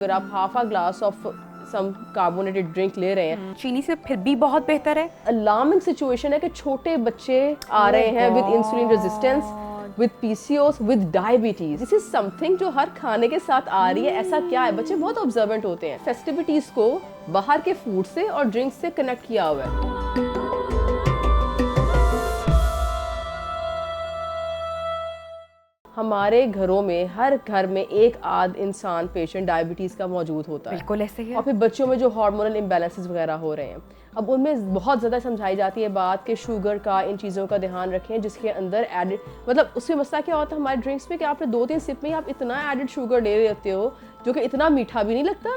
अगर आप half a glass of some carbonated drink ले रहे हैं, चीनी से फिर भी बहुत बेहतर है। अलार्मिंग सिचुएशन है कि छोटे बच्चे आ रहे हैं with insulin resistance, with PCOS, with diabetes. This is something जो हर खाने के साथ आ रही है। ऐसा क्या है, बच्चे बहुत ऑब्जर्वेंट होते हैं। फेस्टिविटीज को बाहर के फूड से और ड्रिंक से कनेक्ट किया हुआ है। हमारे घरों में हर घर में एक आध इंसान पेशेंट डायबिटीज़ का मौजूद होता है। बिल्कुल ऐसे ही है। और फिर बच्चों में जो हार्मोनल इम्बैलेंसेस वगैरह हो रहे हैं, अब उनमें बहुत ज़्यादा समझाई जाती है बात कि शुगर का, इन चीज़ों का ध्यान रखें जिसके अंदर एडिड, मतलब उसमें मसला क्या होता है हमारे ड्रिंक्स में कि आपने 2-3 सिप में आप इतना एडिड शुगर ले लेते हो जो कि इतना मीठा भी नहीं लगता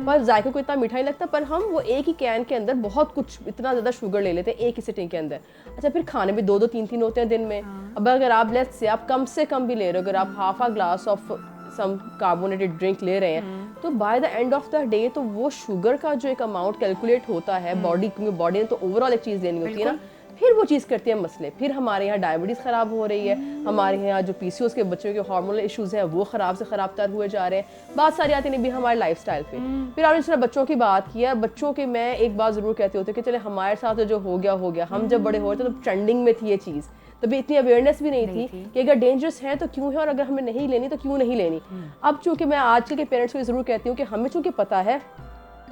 पर जायके को इतना मीठा नहीं लगता, पर हम वो एक ही कैन के अंदर बहुत कुछ इतना ज़्यादा शुगर ले लेते हैं एक ही सिटिंग के अंदर। अच्छा, फिर खाने भी 2-2 3-3 होते हैं दिन में। अब अगर आप लेट्स से आप कम से कम भी ले रहे हो, अगर आप half a glass of some carbonated drink ले रहे हैं, तो by the end of the day तो वो शुगर का जो एक अमाउंट कैलकुलेट होता है बॉडी ने तो ओवरऑल एक चीज़ लेनी होती है ना, फिर वो चीज़ करती है मसले। फिर हमारे यहाँ डायबिटीज़ ख़राब हो रही है, हमारे यहाँ जो पीसीओएस के बच्चों के हार्मोनल इश्यूज़ हैं वो ख़राब से ख़राब तर हुए जा रहे हैं। बात सारी आती नहीं भी हमारे लाइफस्टाइल पे। फिर आपने जिस तरह बच्चों की बात की है, बच्चों के मैं एक बात ज़रूर कहती होती है कि चले हमारे साथ जो हो गया, हम जब बड़े हो रहे थे तो ट्रेंडिंग में थी ये चीज़, तभी इतनी अवेयरनेस भी नहीं थी कि अगर डेंजरस है तो क्यों है और अगर हमें नहीं लेनी तो क्यों नहीं लेनी। अब चूँकि मैं आजकल के पेरेंट्स को ज़रूर कहती हूँ कि हमें चूँकि पता है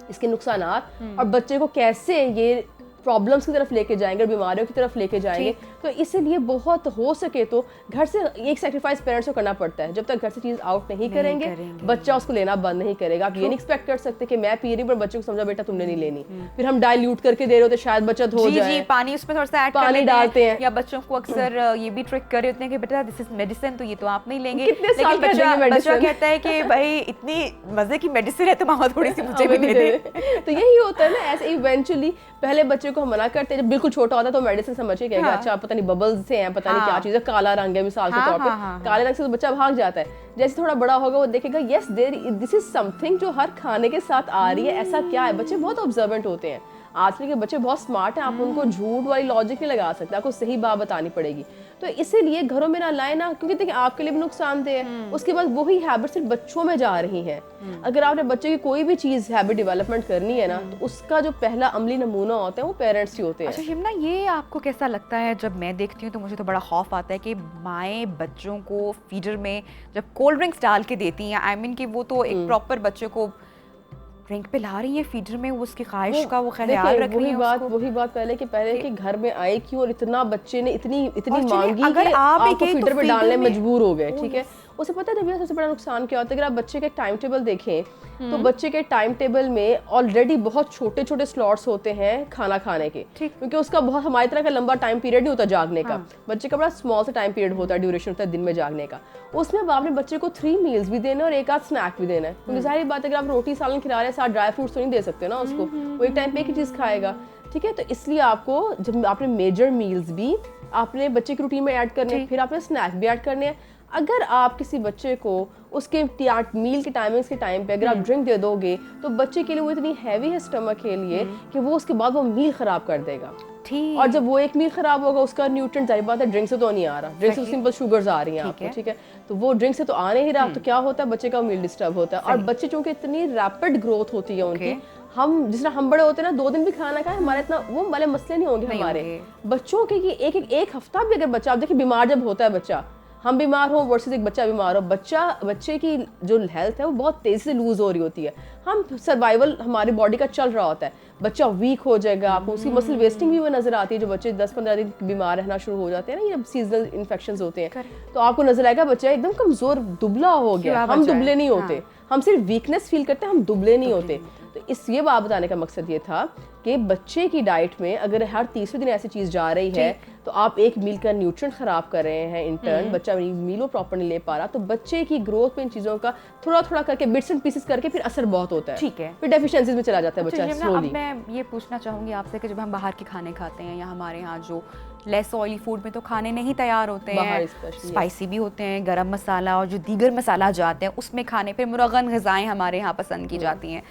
इसके नुकसानात और बच्चे को कैसे ये प्रॉब्लम्स की तरफ लेके जाएंगे और बीमारियों की तरफ लेके जाएंगे, तो इसलिए बहुत हो सके तो घर से एक सैक्रिफाइस पेरेंट्स को करना पड़ता है। जब तक घर से चीज़ आउट नहीं करेंगे बच्चा उसको लेना बंद नहीं करेगा। आप ये नहीं एक्सपेक्ट कर सकते कि मैं पी रही पर बच्चे को समझा बेटा तुमने नहीं लेनी, फिर हम डाइल्यूट करके दे रहे होते शायद बचत हो जाए। पानी उसमें थोड़ा सा ऐड पानी डालते हैं, या बच्चों को अक्सर ये भी ट्रिक कर रहे होते हैं कि बेटा दिस इज मेडिसिन, तो ये तो आप नहीं लेंगे। लेकिन बच्चा कहता है कि भाई इतनी मजे की मेडिसिन है तो मामा थोड़ी सी मुझे भी दे दे। तो यही होता है ना, ऐसे इवेंचुअली पहले बच्चे को हम मना करते हैं, जब बिल्कुल छोटा होता है तो मेडिसिन समझ के कहेगा अच्छा पता नहीं बबल्स से हैं, पता नहीं क्या चीज़ है, काला रंग है मिसाल के तौर पे, काले रंग से तो बच्चा भाग जाता है। जैसे थोड़ा बड़ा होगा वो देखेगा यस दिस इज समथिंग जो हर खाने के साथ आ रही है। ऐसा क्या है, बच्चे बहुत ऑब्जर्वेंट होते हैं। आजकल के बच्चे बहुत स्मार्ट हैं, आप उनको झूठ वाली लॉजिक नहीं लगा सकते, आपको सही बात बतानी पड़ेगी। तो इसीलिए घरों में ना लाए ना, क्योंकि देखिए आपके लिए भी नुकसानदेह है। उसके बाद वही हैबिट सिर्फ बच्चों में जा रही है। अगर आपने बच्चे की कोई भी चीज़ हैबिट डेवलपमेंट करनी है ना, तो उसका जो पहला अमली नमूना होता है वो पेरेंट्स ही होते हैं। अच्छा शिमना, ये आपको कैसा लगता है? जब मैं देखती हूँ तो मुझे तो बड़ा खौफ आता है कि माएँ बच्चों को फीडर में जब कोल्ड ड्रिंक्स डाल के देती हैं, आई मीन कि वो तो एक प्रॉपर बच्चे को ड्रिंक पे ला रही है फीडर में, वो उसकी ख्वाहिश का वो ख्याल रख रही है। वही बात पहले कि घर में आए क्यों और इतना बच्चे ने इतनी मांगी अगर कि आप आपको फीडर पे डालने मजबूर हो गए। ठीक है, yes. उसे पता है सबसे बड़ा नुकसान क्या होता है। अगर आप बच्चे के टाइम टेबल देखें तो बच्चे के टाइम टेबल में ऑलरेडी बहुत छोटे छोटे स्लॉट्स होते हैं खाना खाने के, क्योंकि उसका बहुत हमारी तरह का लंबा टाइम पीरियड नहीं होता जागने का। बच्चे का बड़ा स्मॉल सा टाइम पीरियड होता है, ड्यूरेशन होता है दिन में जागने का। उसमें अब आपने बच्चे को 3 मील्स भी देना और एक आध स्नैक भी देना है, क्योंकि जाहिर बात है अगर आप रोटी सालन खिला रहे हैं साथ ड्राई फ्रूट्स तो नहीं दे सकते ना उसको, वो एक टाइम पे एक ही चीज़ खाएगा। ठीक है, तो इसलिए आपको जब आपने मेजर मील्स भी आपने बच्चे की रूटीन में ऐड करने हैं, फिर आपने स्नैक भी ऐड करने हैं। अगर आप किसी बच्चे को उसके मील के टाइमिंग्स के टाइम पे अगर आप ड्रिंक दे दोगे तो बच्चे के लिए वो इतनी हैवी है स्टमक के लिए कि वो उसके बाद वो मील खराब कर देगा। और जब वो एक मील खराब होगा उसका न्यूट्रिएंट जाहिर बात है ड्रिंक से तो नहीं आ रहा, ड्रिंक से सिंपल शुगर्स आ रही हैं आपको। ठीक है, तो वो ड्रिंक से तो आ नहीं रहा, तो क्या होता है बच्चे का मील डिस्टर्ब होता है। और बच्चे चूंकि इतनी रैपिड ग्रोथ होती है उनकी, हम जिस तरह हम बड़े होते हैं ना 2 दिन भी खाना खाए हमारे इतना वो वाले मसले नहीं होंगे हमारे बच्चों के। एक हफ्ता भी अगर बच्चा, आप देखिए बीमार जब होता है बच्चा, हम बीमार हो वर्सेस एक बच्चा बीमार हो, बच्चे की जो हेल्थ है वो बहुत तेज़ी से लूज़ हो रही होती है। हम सर्वाइवल हमारी बॉडी का चल रहा होता है, बच्चा वीक हो जाएगा, आपको उसकी मसल वेस्टिंग भी वो नजर आती है। जो बच्चे 10-15 दिन बीमार रहना शुरू हो जाते हैं ना, ये सीजनल इन्फेक्शंस होते हैं, तो आपको नजर आएगा बच्चा एकदम कमज़ोर दुबला हो गया। हम दुबले नहीं होते, हम सिर्फ वीकनेस फील करते हैं, हम दुबले नहीं होते। तो इस ये बात बताने का मकसद ये था कि बच्चे की डाइट में अगर हर तीसरे दिन ऐसी चीज़ जा रही है तो आप एक मील का न्यूट्रिएंट खराब कर रहे हैं। इंटर्न बच्चा मील प्रॉपर नहीं ले पा रहा, तो बच्चे की ग्रोथ पे इन चीज़ों का थोड़ा थोड़ा करके बिट्स एंड पीसेस करके फिर असर बहुत होता है। ठीक है, फिर डेफिशिएंसीज में चला जाता है बच्चा स्लोली। अब मैं ये पूछना चाहूँगी आपसे कि जब हम बाहर के खाने खाते हैं या हमारे यहाँ जो लेस ऑयली फूड में तो खाने नहीं तैयार होते हैं, स्पाइसी भी होते हैं, गरम मसाला और जो दीगर मसाला जाते हैं उसमें खाने पे मुरगन ग़िज़ाएँ हमारे यहाँ पसंद की जाती हैं।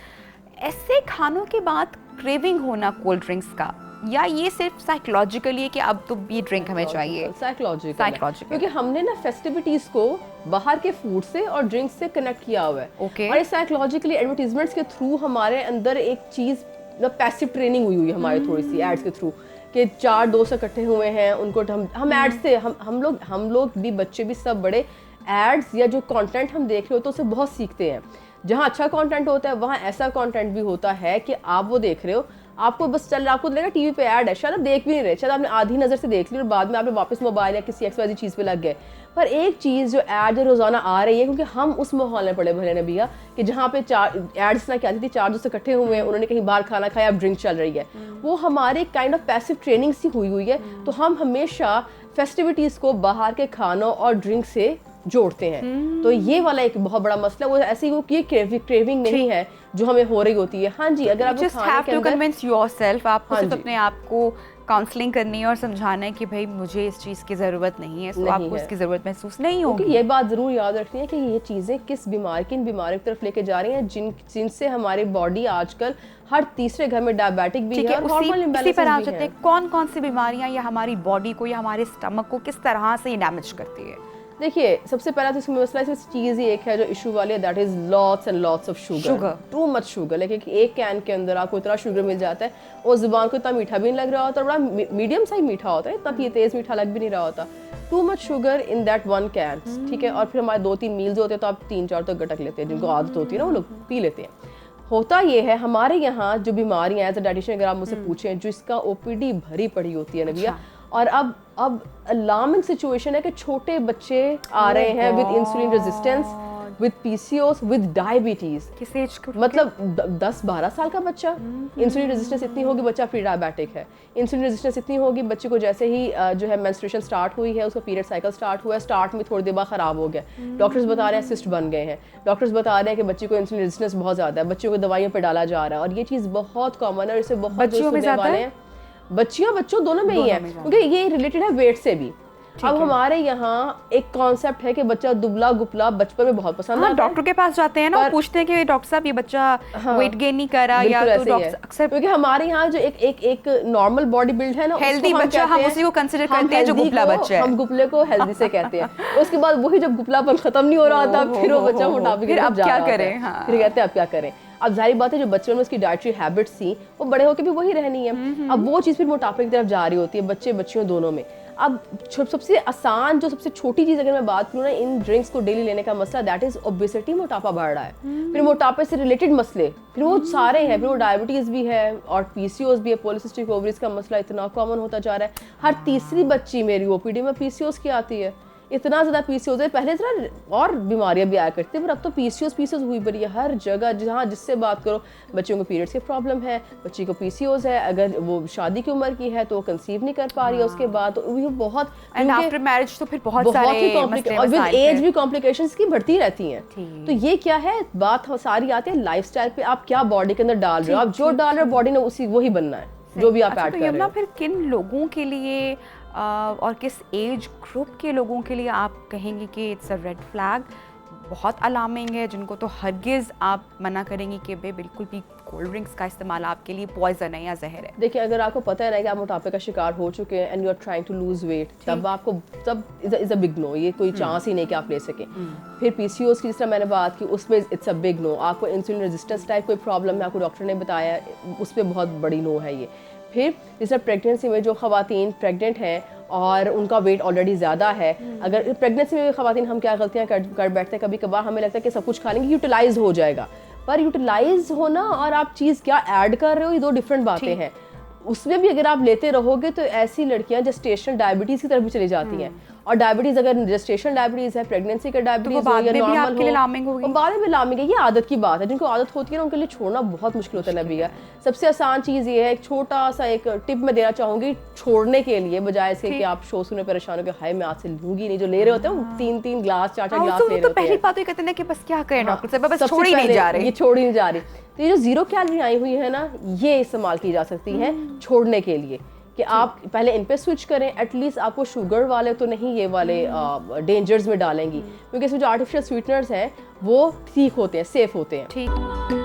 ऐसे खानों के बाद क्रेविंग होना कोल्ड ड्रिंक्स का या ये सिर्फ साइकोलॉजिकली है कि अब तो ये ड्रिंक हमें चाहिए? साइकोलॉजिकल, क्योंकि हमने ना फेस्टिविटीज को बाहर के फूड से और ड्रिंक से कनेक्ट किया हुआ है। और ये साइकोलॉजिकली एडवर्टीजमेंट्स के थ्रू हमारे अंदर एक चीज पैसिव ट्रेनिंग हुई है हमारी थोड़ी सी एड्स के थ्रू, कि 4 दोस्त इकट्ठे हुए हैं, उनको हम एड्स से हम लोग भी, बच्चे भी, सब बड़े एड्स या जो कंटेंट हम देख रहे होते हैं उससे बहुत सीखते हैं। जहाँ अच्छा कंटेंट होता है वहाँ ऐसा कंटेंट भी होता है कि आप वो देख रहे हो, आपको बस चल रहा, आपको लगेगा टीवी पे ऐड है, शायद आप देख भी नहीं रहे, शायद आपने आधी नज़र से देख ली और बाद में आपने वापस मोबाइल या किसी XYZ चीज़ पे लग गए। पर एक चीज़ जो ऐड जो रोज़ाना आ रही है, क्योंकि हम उस माहौल में पड़े भले ने भैया कि जहाँ पे 4 एड्स ना क्या आती थी, 4 दोस्त इकट्ठे हुए हैं, उन्होंने कहीं बाहर खाना खाया, अब ड्रिंक चल रही है, वो हमारे काइंड ऑफ पैसिव ट्रेनिंग सी हुई है। तो हम हमेशा फेस्टिविटीज़ को बाहर के खानों और ड्रिंक से जोड़ते हैं। तो ये वाला एक बहुत बड़ा मसला, वो ऐसी वो कि क्रेविंग नहीं है जो हमें हो रही होती है। हाँ जी, अगर आप just have to convince yourself, आपको सिर्फ अपने आप को काउंसलिंग करनी है और समझाना है कि भाई मुझे इस चीज़ की ज़रूरत नहीं है, तो आपको इसकी ज़रूरत महसूस नहीं होगी। ये बात ज़रूर याद रखनी है कि ये चीज़ें किस बीमारी, किन बीमारियों की तरफ लेके जा रही हैं, जिनसे हमारी बॉडी आजकल हर तीसरे घर में डायबिटिक भी है, हार्मोनल इम्बैलेंस भी है। कौन कौन सी बीमारियां या हमारी बॉडी को या हमारे स्टमक को किस तरह से डैमेज करती है? देखिए, सबसे पहला तो इसमें मसला है, चीज़ ही एक है जो इशू वाली है, that is lots and lots of sugar, too much sugar. लेकिन एक कैन के अंदर आपको इतना शुगर मिल जाता है, और ज़ुबान को इतना मीठा भी नहीं लग रहा होता, बड़ा मीडियम सा ही मीठा होता है, इतना तेज़ मीठा लग भी नहीं रहा होता। Too much sugar in that 1 can, ठीक है। और फिर हमारे 2-3 मील्स होते हैं तो आप 3-4 तो गटक लेते हैं, जिनको आदत होती है ना वो लोग पी लेते हैं। होता ये है हमारे यहाँ जो बीमारियाँ एज अ डाइटिशियन अगर आप मुझसे पूछें, जो इसका OPD भरी पड़ी होती है नबिया, और अब अलार्मिंग सिचुएशन है कि छोटे बच्चे आ रहे हैं with insulin resistance, with PCOS, with diabetes. किस एज को? मतलब 10-12 साल का बच्चा, इंसुलिन रेजिस्टेंस इतनी होगी, बच्चा प्री डायबिटिक है। इंसुलिन रेजिस्टेंस इतनी होगी, बच्चे को जैसे ही जो है मेंस्ट्रुएशन स्टार्ट हुई है, उसका पीरियड साइकिल स्टार्ट हुआ है, स्टार्ट में थोड़ी देर बाद खराब हो गया, डॉक्टर्स बता रहे हैं सिस्ट बन गए हैं, डॉक्टर्स बता रहे हैं कि बच्चे को इंसुलिन रेजिस्टेंस बहुत ज़्यादा है, बच्चों को दवाइयों पर डाला जा रहा है। और ये चीज़ बहुत कॉमन है, और इससे बहुत सुनने वाले हैं, बच्चों दोनों में ही है, क्योंकि ये रिलेटेड है वेट से भी। अब हमारे यहाँ एक कॉन्सेप्ट है कि बच्चा दुबला गुपला बचपन में बहुत पसंद आता है। डॉक्टर के पास जाते हैं ना, पूछते हैं कि डॉक्टर साहब ये बच्चा वेट गेन नहीं कर रहा, या तो डॉक्टर अक्सर, क्योंकि हमारे यहाँ जो एक नॉर्मल बॉडी बिल्ड है ना, हेल्दी बच्चा, हम उसी को कंसीडर करते हैं जो गुपला बच्चा है, हम गुपले को हेल्दी से कहते हैं। उसके बाद वही जब गुपलापन खत्म नहीं हो रहा था, फिर वो बच्चा मोटापे की तरफ जा रहा है, फिर कहते हैं अब क्या करें। अब जाहिर बात है जो बचपन में उसकी डाइटरी हैबिट्स थी वो बड़े होकर भी वही रहनी है। अब वो चीज़ फिर मोटापे की तरफ जा रही होती है, बच्चे बच्चियों दोनों में। अब सबसे आसान जो सबसे छोटी चीज़ अगर मैं बात करूँ ना इन ड्रिंक्स को डेली लेने का मसला, दैट इज ओबेसिटी, मोटापा बढ़ रहा है। फिर मोटापे से रिलेटेड मसले, फिर वो सारे हैं, फिर वो डायबिटीज़ भी है और PCOS भी है, पॉलीसिस्टिक ओवरीज का मसला इतना कॉमन होता जा रहा है। हर तीसरी बच्ची मेरी OPD में PCOS की आती है, इतना ज़्यादा PCOS है। पहले इतना और बीमारियां भी आया करती है, पर अब तो PCOS हुई पड़ी है हर जगह, जहाँ जिससे बात करो बच्चों को पीरियड्स की प्रॉब्लम है, बच्ची को PCOS है, अगर वो शादी की उम्र की है तो वो कंसीव नहीं कर पा रही है उसके बाद, तो वो बहुत आफ्टर मैरिज तो फिर बहुत सारे कॉम्प्लिकेशन, और विद एज भी कॉम्प्लिकेशंस की बढ़ती रहती हैं। तो ये क्या है, बात सारी आती है लाइफस्टाइल पे, आप क्या बॉडी के अंदर डाल रहे हो, आप जो डाल रहे हो बॉडी ने उसी वही बनना है, जो भी आप ऐड कर रहे हो। फिर किन लोगों के लिए और किस एज ग्रुप के लोगों के लिए आप कहेंगे कि इट्स अ रेड फ्लैग, बहुत अलार्मिंग है, जिनको तो हरगिज़ आप मना करेंगे कि भाई बिल्कुल भी कोल्ड ड्रिंक्स का इस्तेमाल आपके लिए पॉइजन है या जहर है? देखिए, अगर आपको पता है ना कि आप मोटापे का शिकार हो चुके हैं and you are trying to lose weight, तब इज़ अ बिग नो, ये कोई चांस ही नहीं कि आप ले सकें। फिर PCOS की जिस तरह मैंने बात की, उसमें इट्स अ बिग नो। आपको इंसुलिन रेजिस्टेंस टाइप कोई प्रॉब्लम है, आपको डॉक्टर ने बताया, उस पर बहुत बड़ी नो है ये। फिर जिस तरह प्रेगनेंसी में जो ख़वातीन प्रेग्नेंट हैं और उनका वेट ऑलरेडी ज़्यादा है, अगर प्रेगनेंसी में ख़वातीन हम क्या गलतियाँ कर बैठते हैं, कभी कभार हमें लगता है कि सब कुछ खा लेंगे यूटिलाइज हो जाएगा, पर यूटिलाइज होना और आप चीज़ क्या ऐड कर रहे हो, ये दो डिफरेंट बातें हैं। उसमें भी अगर आप लेते रहोगे तो ऐसी लड़कियां जेस्टेशनल डायबिटीज़ की तरफ भी चली जाती हैं, और डायबिटीज़ अगर जेस्टेशनल डायबिटीज़ है, प्रेगनेंसी का डायबिटीज़ हो या नॉर्मल हो, बाद में लामिंग है, ये आदत की बात है। जिनको आदत होती है ना उनके लिए छोड़ना बहुत मुश्किल होता है नबिया। सबसे आसान चीज़ ये है, एक छोटा सा एक टिप मैं देना चाहूँगी छोड़ने के लिए, बजाय इसके कि आप शो सुने परेशान हो कि हाय मैं आज से लूँगी नहीं। जो ले रहे होते हैं 3-3 ग्लास 4-4 ग्लास ले रहे होते हैं, पहली बात तो कहते हैं कि बस क्या करें डॉक्टर साहब, बस छोड़ ही नहीं जा रही, ये छोड़ ही नहीं जा रही। तो ये जो 0 कैलोरी आई हुई है ना, ये इस्तेमाल की जा सकती है छोड़ने के लिए, कि आप पहले इन पे स्विच करें। एटलीस्ट आपको शुगर वाले तो नहीं ये वाले डेंजर्स में डालेंगी, क्योंकि इसमें जो आर्टिफिशियल स्वीटनर्स हैं वो ठीक होते हैं, सेफ होते हैं। ठीक।